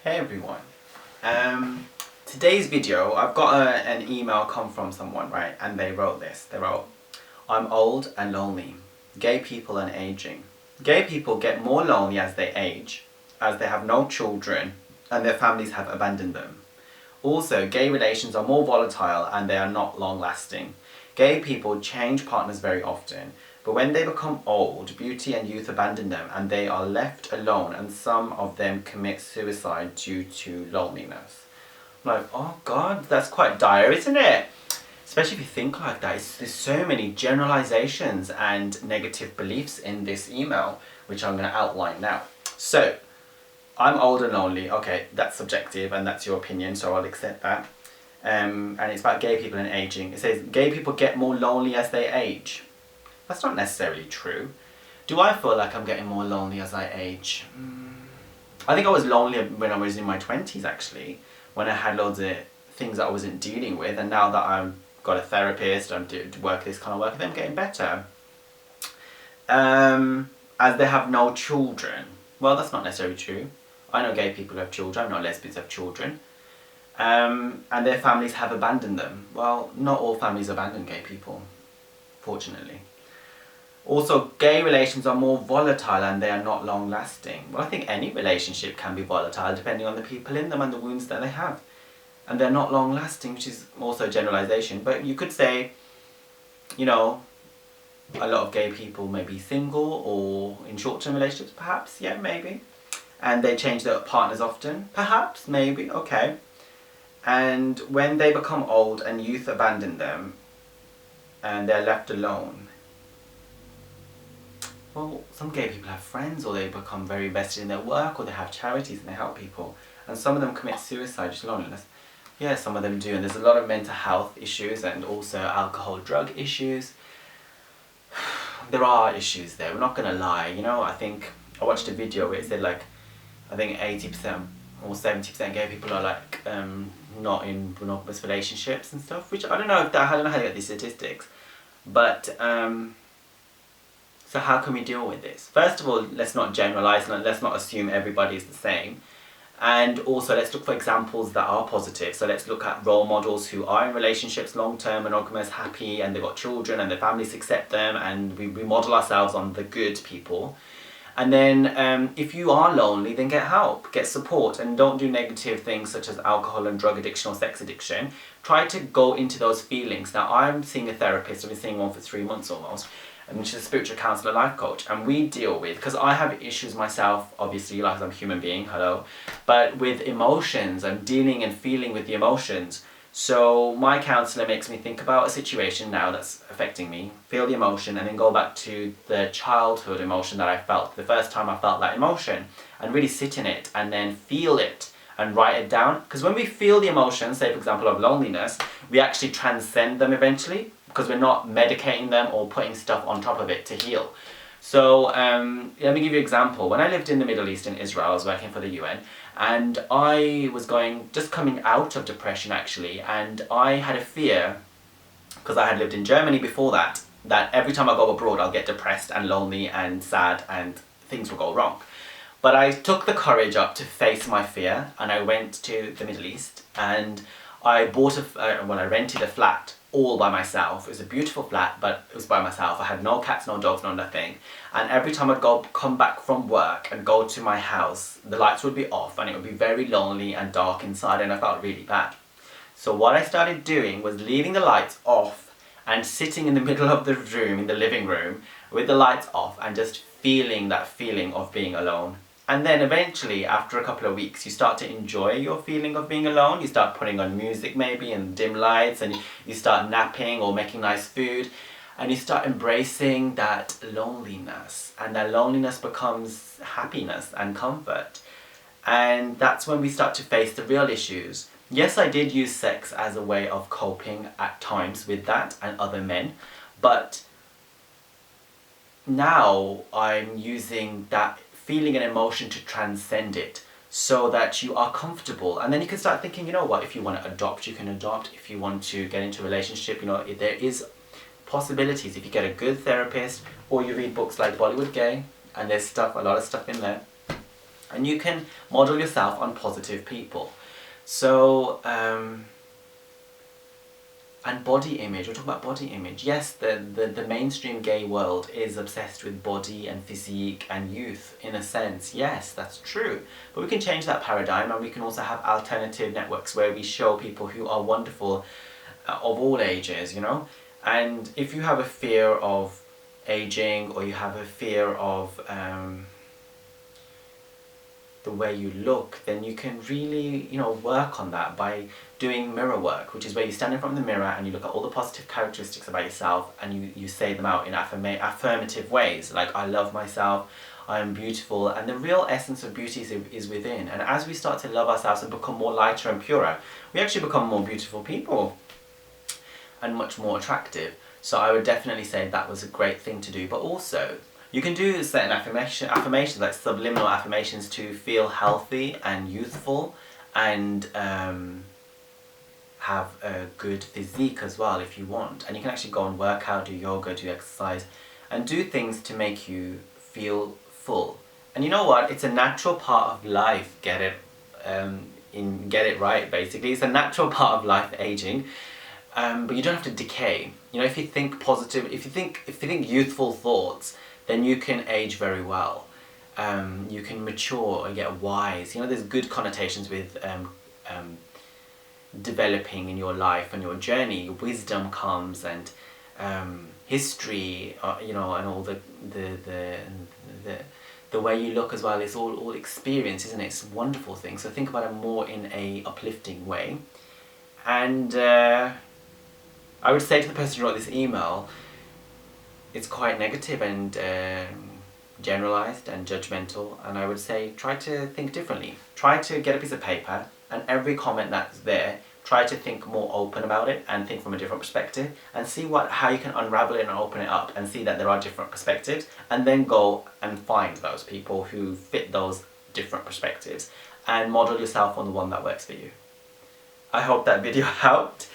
Hey everyone. Today's video, I've got an email come from someone, right? And they wrote this. They wrote, I'm old and lonely. Gay people and aging. Gay people get more lonely as they age, as they have no children and their families have abandoned them. Also, gay relations are more volatile and they are not long lasting. Gay people change partners very often, but when they become old, beauty and youth abandon them and they are left alone, and some of them commit suicide due to loneliness. I'm like, oh God, that's quite dire, isn't it? Especially if you think like that. There's so many generalizations and negative beliefs in this email, which I'm going to outline now. So, I'm old and lonely. Okay, that's subjective and that's your opinion, so I'll accept that. And it's about gay people and aging. It says, gay people get more lonely as they age. That's not necessarily true. Do I feel like I'm getting more lonely as I age? I think I was lonely when I was in my 20s actually, when I had loads of things that I wasn't dealing with, and now that I've got a therapist, I'm doing this kind of work, I'm getting better. As they have no children. Well, that's not necessarily true. I know gay people who have children, I know lesbians have children. And their families have abandoned them. Well, not all families abandon gay people, fortunately. Also, gay relations are more volatile and they are not long lasting. Well, I think any relationship can be volatile depending on the people in them and the wounds that they have. And they're not long lasting, which is also a generalization. But you could say, you know, a lot of gay people may be single or in short-term relationships, perhaps. Yeah, maybe. And they change their partners often. Perhaps, maybe, okay. And when they become old and youth abandon them and they're left alone, well, some gay people have friends, or they become very invested in their work, or they have charities and they help people. And some of them commit suicide due to loneliness. Yeah, some of them do, and there's a lot of mental health issues and also alcohol, drug issues. There are issues there, we're not going to lie. You know, I think, I watched a video where it said like, I think 80% or 70% gay people are like, not in monogamous relationships and stuff, which I don't know how to get these statistics. But, so how can we deal with this? First of all, let's not generalise, and let's not assume everybody is the same. And also, let's look for examples that are positive. So let's look at role models who are in relationships, long-term, monogamous, happy, and they've got children and their families accept them, and we model ourselves on the good people. And then if you are lonely, then get help, get support, and don't do negative things such as alcohol and drug addiction or sex addiction. Try to go into those feelings. Now, I'm seeing a therapist, I've been seeing one for 3 months almost, and she's a spiritual counsellor, life coach, and we deal with, because I have issues myself, obviously, like I'm a human being, hello, but with emotions, I'm dealing and feeling with the emotions. So my counsellor makes me think about a situation now that's affecting me, feel the emotion, and then go back to the childhood emotion that I felt, the first time I felt that emotion, and really sit in it, and then feel it, and write it down. Because when we feel the emotions, say for example of loneliness, we actually transcend them eventually, because we're not medicating them or putting stuff on top of it to heal. So let me give you an example. When I lived in the Middle East in Israel, I was working for the UN, and I was just coming out of depression actually, and I had a fear, because I had lived in Germany before that every time I go abroad I'll get depressed and lonely and sad and things will go wrong. But I took the courage up to face my fear, and I went to the Middle East, and I I rented a flat all by myself. It was a beautiful flat, but it was by myself. I had no cats, no dogs, no nothing. And every time I'd come back from work and go to my house, the lights would be off and it would be very lonely and dark inside, and I felt really bad. So what I started doing was leaving the lights off and sitting in the middle of the room, in the living room, with the lights off, and just feeling that feeling of being alone. And then eventually, after a couple of weeks, you start to enjoy your feeling of being alone. You start putting on music maybe and dim lights, and you start napping or making nice food, and you start embracing that loneliness, and that loneliness becomes happiness and comfort. And that's when we start to face the real issues. Yes, I did use sex as a way of coping at times with that and other men, but now I'm using that feeling and emotion to transcend it, so that you are comfortable. And then you can start thinking, you know what, if you want to adopt, you can adopt. If you want to get into a relationship, you know, there is possibilities if you get a good therapist, or you read books like Bollywood Gay, and there's a lot of stuff in there. And you can model yourself on positive people. So, and body image, we're talking about body image. Yes, the mainstream gay world is obsessed with body and physique and youth, in a sense. Yes, that's true. But we can change that paradigm, and we can also have alternative networks where we show people who are wonderful of all ages, you know? And if you have a fear of aging, or you have a fear of the way you look, then you can really, you know, work on that by doing mirror work, which is where you stand in front of the mirror and you look at all the positive characteristics about yourself, and you say them out in affirmative ways, like, I love myself, I am beautiful, and the real essence of beauty is within. And as we start to love ourselves and become more lighter and purer, we actually become more beautiful people and much more attractive. So I would definitely say that was a great thing to do. But also, you can do certain affirmations, like subliminal affirmations, to feel healthy and youthful, and have a good physique as well if you want. And you can actually go and work out, do yoga, do exercise, and do things to make you feel full. And you know what? It's a natural part of life. Get it right. Basically, it's a natural part of life, aging. But you don't have to decay. You know, if you think positive, if you think youthful thoughts, then you can age very well. You can mature and get wise. You know, there's good connotations with developing in your life and your journey. Wisdom comes, and history, you know, and all the way you look as well. It's all experience, isn't it? It's a wonderful thing. So think about it more in a uplifting way. And I would say to the person who wrote this email, it's quite negative and generalized and judgmental, and I would say try to think differently. Try to get a piece of paper, and every comment that's there, try to think more open about it and think from a different perspective, and see how you can unravel it and open it up and see that there are different perspectives, and then go and find those people who fit those different perspectives and model yourself on the one that works for you. I hope that video helped.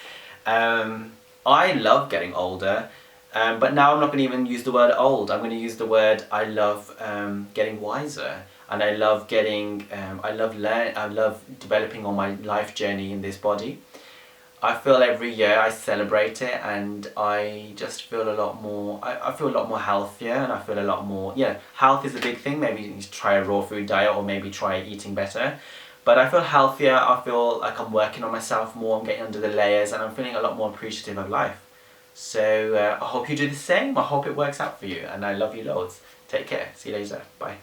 I love getting older. But now I'm not going to even use the word old. I'm going to use the word, I love getting wiser, and I love I love developing on my life journey in this body. I feel every year I celebrate it, and I just feel a lot more, I feel a lot more healthier, and I feel a lot more, yeah, health is a big thing. Maybe you try a raw food diet, or maybe try eating better. But I feel healthier, I feel like I'm working on myself more, I'm getting under the layers, and I'm feeling a lot more appreciative of life. So I hope you do the same. I hope it works out for you, and I love you loads. Take care. See you later. Bye.